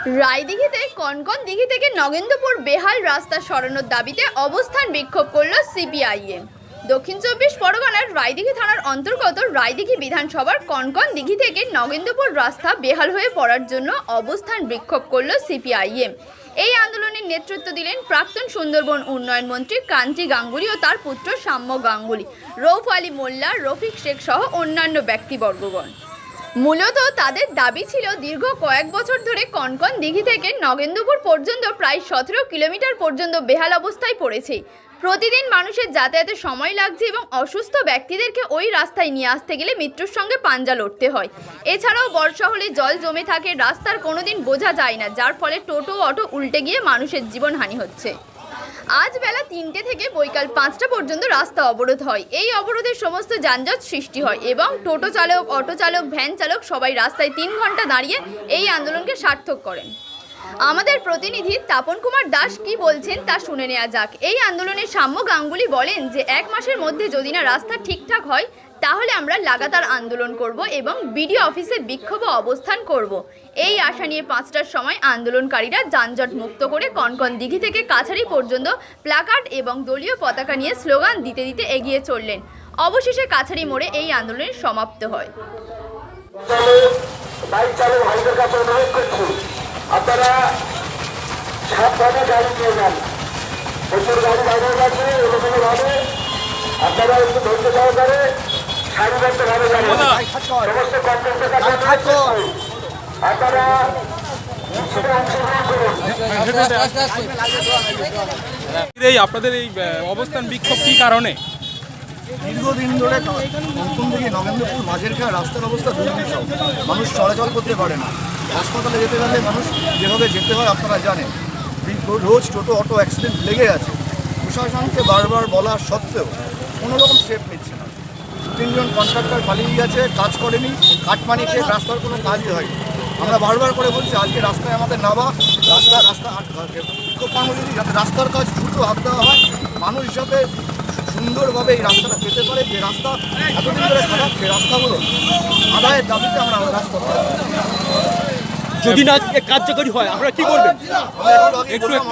রায়দিঘিতে কনকন দিঘি থেকে নগেন্দ্রপুর বেহাল রাস্তা সরানোর দাবিতে অবস্থান বিক্ষোভ করল সিপিআইএম। দক্ষিণ চব্বিশ পরগনার রায়দিঘি থানার অন্তর্গত রায়দিঘি বিধানসভার কনকন দিঘি থেকে নগেন্দ্রপুর রাস্তা বেহাল হয়ে পড়ার জন্য অবস্থান বিক্ষোভ করল সিপিআইএম। এই আন্দোলনের নেতৃত্ব দিলেন প্রাক্তন সুন্দরবন উন্নয়ন মন্ত্রী কান্তি গাঙ্গুলি ও তার পুত্র সাম্য গাঙ্গুলি, রৌফ আলী মোল্লা, রফিক শেখ সহ অন্যান্য ব্যক্তিবর্গগণ। মূলত তাদের দাবি ছিল দীর্ঘ কয়েক বছর ধরে কনকন দিঘি থেকে নগেন্দ্রপুর পর্যন্ত প্রায় 17 কিলোমিটার পর্যন্ত বেহাল অবস্থায় পড়েছে। প্রতিদিন মানুষের যাতায়াতে সময় লাগছে এবং অসুস্থ ব্যক্তিদেরকে ওই রাস্তায় নিয়ে আসতে গেলে মৃত্যুর সঙ্গে পাঞ্জা লড়তে হয়। এছাড়াও বর্ষা হলে জল জমে থাকে, রাস্তার কোনোদিন বোঝা যায় না, যার ফলে টোটো অটো উল্টে গিয়ে মানুষের জীবনহানি হচ্ছে। আজ বেলা 3টে থেকে বৈকাল 5টা পর্যন্ত রাস্তা অবরোধ হয়। এই অবরোধের সমস্ত যানজট সৃষ্টি হয় এবং টোটো চালক, অটো চালক, ভ্যান চালক সবাই রাস্তায় 3 ঘন্টা দাঁড়িয়ে এই আন্দোলনকে সার্থক করেন। আমাদের প্রতিনিধি তাপন কুমার দাস কি বলছেন তা শুনে নেওয়া যাক। এই আন্দোলনের সাম্য গাঙ্গুলি বলেন যে 1 মাসের মধ্যে যদি না রাস্তা ঠিকঠাক হয় তাহলে আমরা লাগাতার আন্দোলন করব এবং বিডিও অফিসে বিক্ষোভ অবস্থান করব। এই আশা নিয়ে 5টার সময় আন্দোলনকারীরা যানজট মুক্ত করে কনকন দিঘি থেকে কাছারি পর্যন্ত প্ল্যাকার্ড এবং দলীয় পতাকা নিয়ে স্লোগান দিতে দিতে এগিয়ে চললেন। অবশেষে কাছারি মোড়ে এই আন্দোলনের সমাপ্ত হয়। আপনারা সাবধানে গাড়ি নিয়ে যান, প্রচুর গাড়ি বাইরে গেছে, এলোমেলোভাবে আপনারা একটু ধৈর্য সহকারে সারিবদ্ধভাবে যাবেন। সমস্ত কন্ট্রাক্টর আপনারা আপনাদের এই অবস্থান বিক্ষোভ কি কারণে? দীর্ঘদিন ধরে কনকন থেকে নগেন্দ্রপুর মাঝের রাস্তার অবস্থা দুর্বিষহ, মানুষ চলাচল করতে পারে না। হাসপাতালে যেতে গেলে মানুষ যেভাবে যেতে হয় আপনারা জানেন, রোজ টোটো অটো অ্যাক্সিডেন্ট লেগে আছে। প্রশাসনকে বারবার বলা সত্ত্বেও কোনো রকম স্টেপ নিচ্ছে না। 3জন কন্ট্রাক্টর পালিয়ে গেছে, কাজ করেনি, কাটমানি খেয়ে রাস্তার কোনো কাজই হয়নি। আমরা বারবার করে বলছি আজকে রাস্তায় আমাদের নামা, রাস্তা কর্মসূচি যাতে রাস্তার কাজ দ্রুত হাত দেওয়া হয়, মানুষ যাতে সুন্দরভাবে এই রাস্তাটা পেতে পারে। যে রাস্তা এতদিন ধরে খারাপ, সেই রাস্তাগুলো আদায়ের দাবিতে আমরা রাস্তা যদি না কার্যকরী হয় আমরা কি করবেন?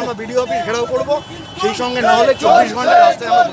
আমরা বিডিও অফিস ঘেরাও করবো, সেই সঙ্গে না হলে 24 ঘন্টা রাস্তায় আমরা